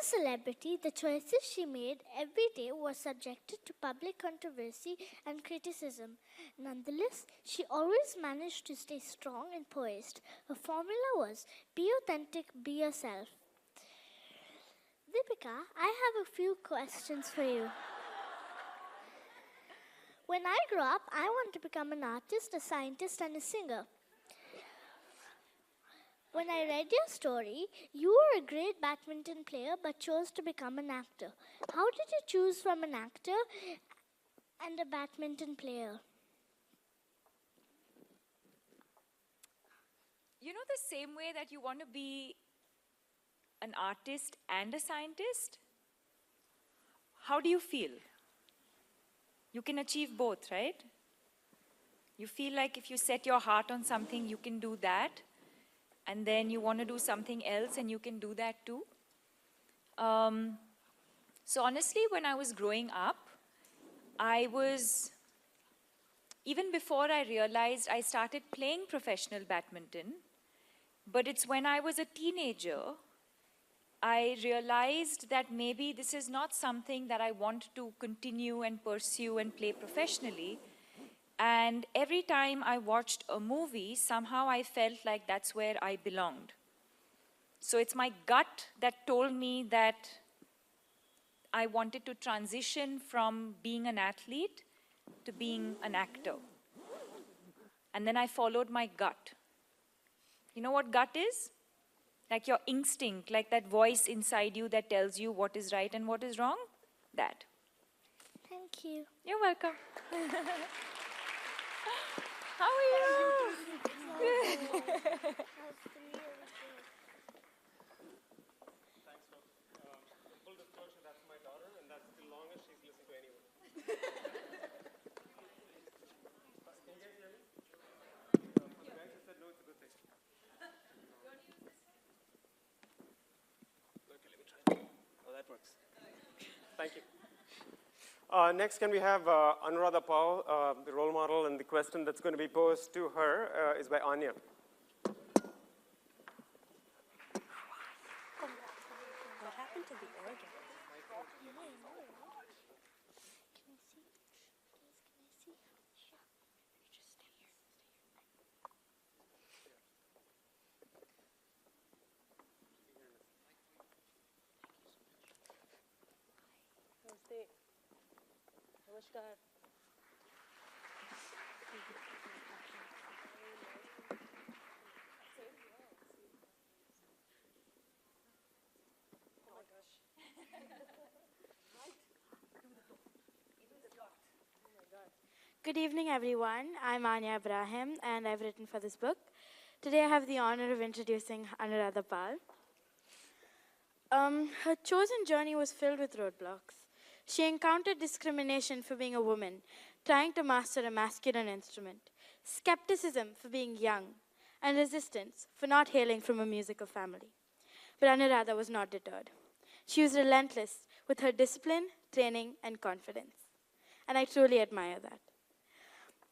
a celebrity, the choices she made every day were subjected to public controversy and criticism. Nonetheless, she always managed to stay strong and poised. Her formula was, be authentic, be yourself. Deepika, I have a few questions for you. When I grew up, I wanted to become an artist, a scientist, and a singer. When I read your story, you were a great badminton player but chose to become an actor. How did you choose from an actor and a badminton player? You know, the same way that you want to be an artist and a scientist? How do you feel? You can achieve both, right? You feel like if you set your heart on something, you can do that. And then you want to do something else and you can do that too. So honestly, when I was growing up, even before I realized, I started playing professional badminton. But it's when I was a teenager, I realized that maybe this is not something that I want to continue and pursue and play professionally. And every time I watched a movie, somehow I felt like that's where I belonged. So it's my gut that told me that I wanted to transition from being an athlete to being an actor. And then I followed my gut. You know what gut is? Like your instinct, like that voice inside you that tells you what is right and what is wrong. That. Thank you. You're welcome. How are you? Thanks for full disclosure, that's my daughter, and that's the longest she's listened to anyone. Can you guys hear me? The guys have said no, it's a good thing. Okay, let me try that. Oh, that works. Thank you. Next, can we have Anuradha Paul, the role model, and the question that's going to be posed to her is by Anya. What happened to the organ? Can I see? Please, can I see? Sure. You just stay here. Namaste. Namaskar. Oh my gosh. Good evening, everyone. I'm Anya Ibrahim, and I've written for this book. Today, I have the honor of introducing Anuradha Pal. Her chosen journey was filled with roadblocks. She encountered discrimination for being a woman, trying to master a masculine instrument, skepticism for being young, and resistance for not hailing from a musical family. But Anuradha was not deterred. She was relentless with her discipline, training, and confidence. And I truly admire that.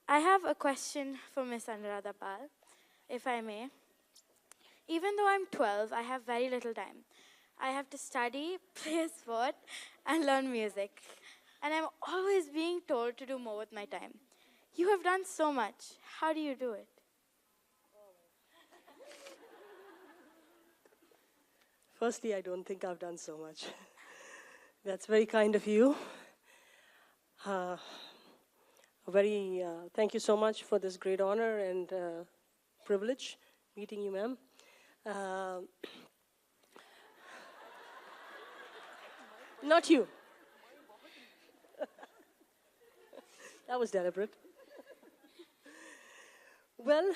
I have a question for Miss Anuradha Pal, if I may. Even though I'm 12, I have very little time. I have to study, play a sport, and learn music. And I'm always being told to do more with my time. You have done so much. How do you do it? Firstly, I don't think I've done so much. That's very kind of you. Thank you so much for this great honor and privilege meeting you, ma'am. Not you. That was deliberate. Well,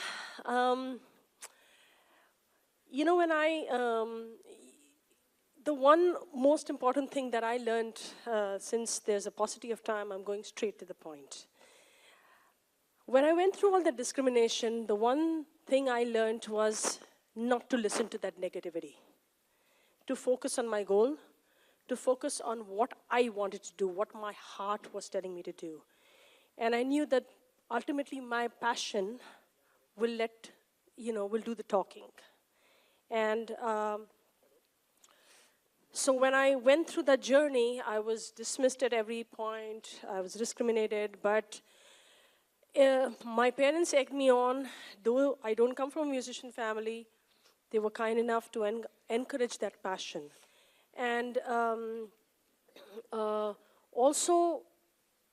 you know, when the one most important thing that I learned, since there's a paucity of time, I'm going straight to the point. When I went through all the discrimination, the one thing I learned was not to listen to that negativity, to focus on my goal, to focus on what I wanted to do, what my heart was telling me to do. And I knew that ultimately my passion will do the talking. And So when I went through that journey, I was dismissed at every point. I was discriminated, but my parents egged me on. Though I don't come from a musician family, they were kind enough to encourage that passion. And also,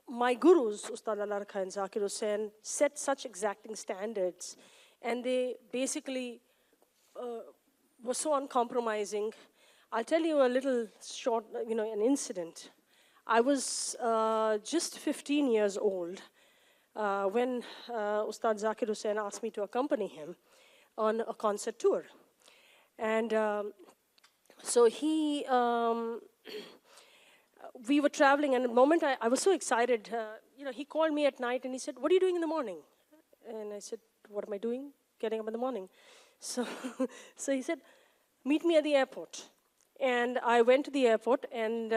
my gurus, Ustad Alar Khan, Zakir Hussain, set such exacting standards, and they basically were so uncompromising. I'll tell you a little short, an incident. I was just 15 years old when Ustad Zakir Hussain asked me to accompany him on a concert tour. And so we were traveling, and the moment I was so excited, he called me at night and he said, "What are you doing in the morning?" And I said, "What am I doing? Getting up in the morning." So, so he said, "Meet me at the airport." And I went to the airport, and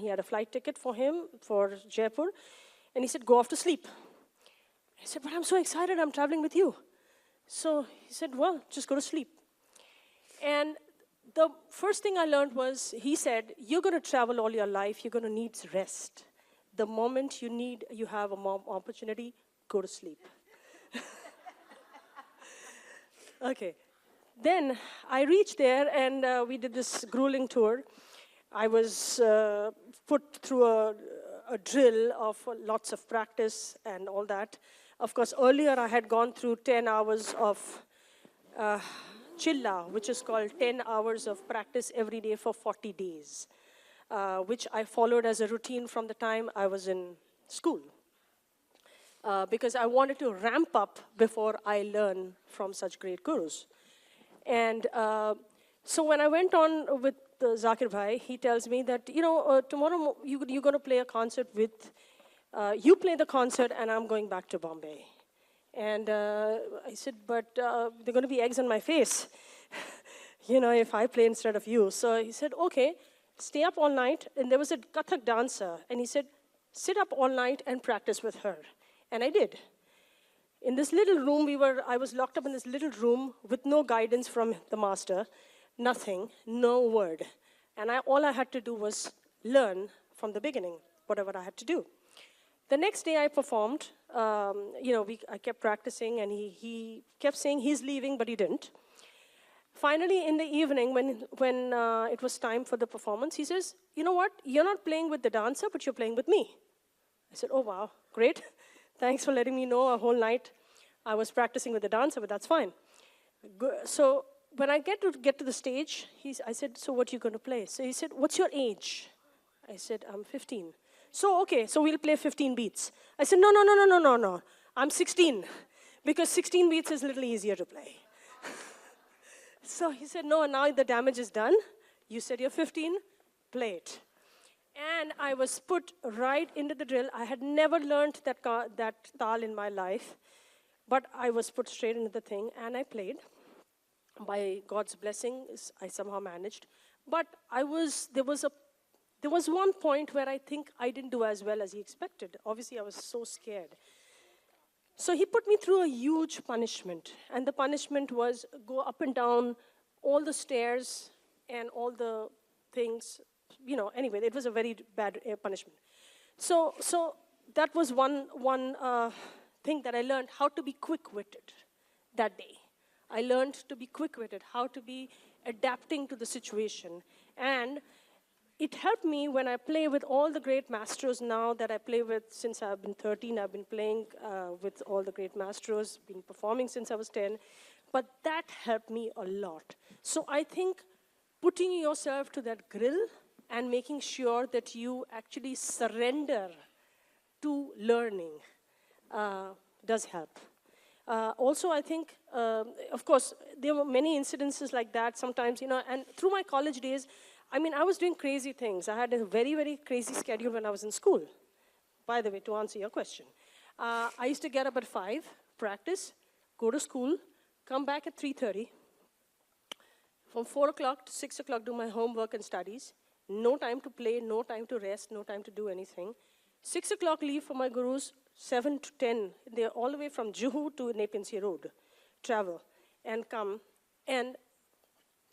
he had a flight ticket for him for Jaipur. And he said, "Go off to sleep." I said, "But I'm so excited, I'm traveling with you." So he said, "Well, just go to sleep." And the first thing I learned was, he said, "You're going to travel all your life, you're going to need rest. The moment you have a opportunity, go to sleep." Okay. Then I reached there, and we did this grueling tour. I was put through a drill of lots of practice and all that. Of course, earlier I had gone through 10 hours of Chilla, which is called 10 hours of practice every day for 40 days, which I followed as a routine from the time I was in school. Because I wanted to ramp up before I learn from such great gurus. And so when I went on with Zakir Bhai, he tells me that, tomorrow you're going to play a concert with, you play the concert and I'm going back to Bombay. And I said, "But there are going to be eggs on my face, if I play instead of you." So he said, "Okay, stay up all night." And there was a Kathak dancer, and he said, "Sit up all night and practice with her." And I did. In this little room, I was locked up in this little room with no guidance from the master, nothing, no word. And all I had to do was learn from the beginning, whatever I had to do. The next day I performed, I kept practicing, and he kept saying he's leaving, but he didn't. Finally, in the evening, when it was time for the performance, he says, "You know what? You're not playing with the dancer, but you're playing with me." I said, "Oh, wow, great. Thanks for letting me know a whole night I was practicing with the dancer, but that's fine." So when I get to the stage, I said, "So what are you going to play?" So he said, "What's your age?" I said, "I'm 15. So, okay, so we'll play 15 beats. I said, No. I'm 16, because 16 beats is a little easier to play. So he said, "No, now the damage is done. You said you're 15, play it." And I was put right into the drill. I had never learned that tal in my life, but I was put straight into the thing, and I played. By God's blessing, I somehow managed. But there was one point where I think I didn't do as well as he expected. Obviously, I was so scared. So he put me through a huge punishment, and the punishment was go up and down all the stairs and all the things. Anyway, it was a very bad punishment. So that was one thing that I learned, how to be quick-witted that day. I learned to be quick-witted, how to be adapting to the situation. And it helped me when I play with all the great maestros now that I play with since I've been 13. I've been playing with all the great maestros, been performing since I was 10. But that helped me a lot. So I think putting yourself to that grill and making sure that you actually surrender to learning does help. Also, I think, of course, there were many incidences like that sometimes, and through my college days, I was doing crazy things. I had a very, very crazy schedule when I was in school. By the way, to answer your question, I used to get up at 5, practice, go to school, come back at 3:30. From 4 o'clock to 6 o'clock, do my homework and studies. No time to play, no time to rest, no time to do anything. 6 o'clock leave for my gurus, 7 to 10. They're all the way from Juhu to Nepean Sea Road. Travel and come and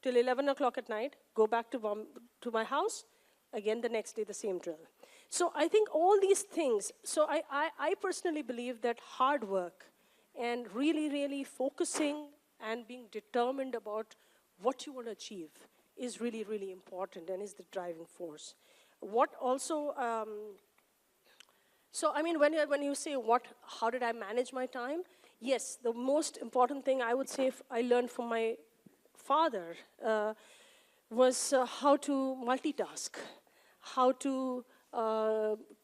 till 11 o'clock at night, go back to my house, again the next day the same drill. So I think all these things, so I personally believe that hard work and really, really focusing and being determined about what you want to achieve is really, really important and is the driving force. What also, so I mean, when you say how did I manage my time? Yes, the most important thing I would say I learned from my father was how to multitask, how to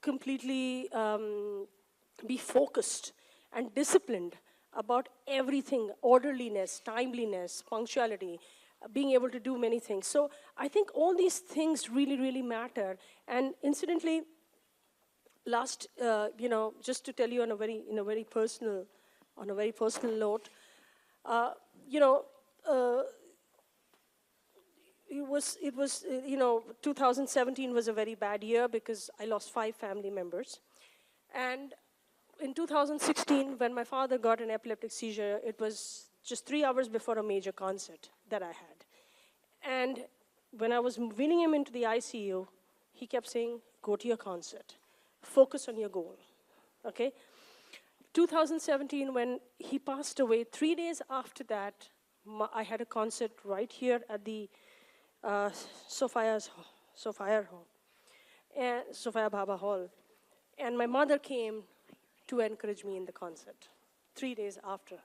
completely be focused and disciplined about everything, orderliness, timeliness, punctuality, being able to do many things. So I think all these things really, really matter. And incidentally, last, just to tell you on a very personal note, it was 2017 was a very bad year because I lost 5 family members. And in 2016, when my father got an epileptic seizure, it was just 3 hours before a major concert that I had. And when I was wheeling him into the ICU, he kept saying, go to your concert, focus on your goal, okay? 2017, when he passed away, 3 days after that, I had a concert right here at the Sophia Bhabha Hall. And my mother came to encourage me in the concert 3 days after.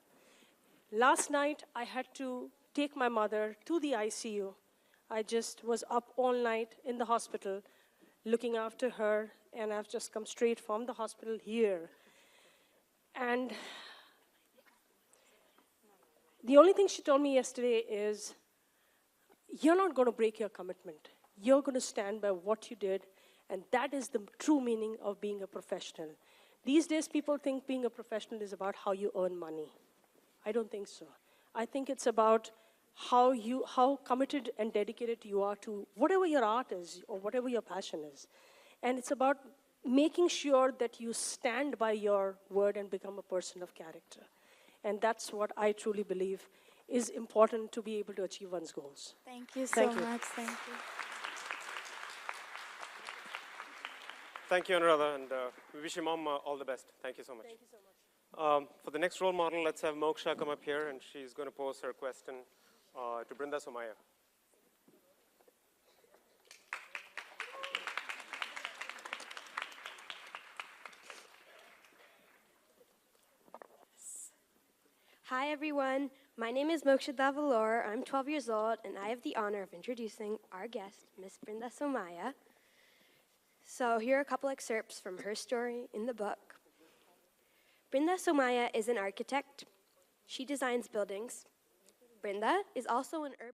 Last night, I had to take my mother to the ICU. I just was up all night in the hospital looking after her, and I've just come straight from the hospital here. And the only thing she told me yesterday is, you're not going to break your commitment. You're going to stand by what you did, and that is the true meaning of being a professional. These days, people think being a professional is about how you earn money. I don't think so. I think it's about how committed and dedicated you are to whatever your art is or whatever your passion is. And it's about making sure that you stand by your word and become a person of character. And that's what I truly believe is important to be able to achieve one's goals. Thank you so much. Thank you. Thank you, Anuradha, and we wish your mom all the best. Thank you so much. Thank you so much. For the next role model, let's have Moksha come up here, and she's going to pose her question to Brinda Somaya. Hi everyone, my name is Moksha Davalor. I'm 12 years old and I have the honor of introducing our guest, Miss Brinda Somaya. So here are a couple excerpts from her story in the book. Brinda Somaya is an architect. She designs buildings. Brinda is also an urban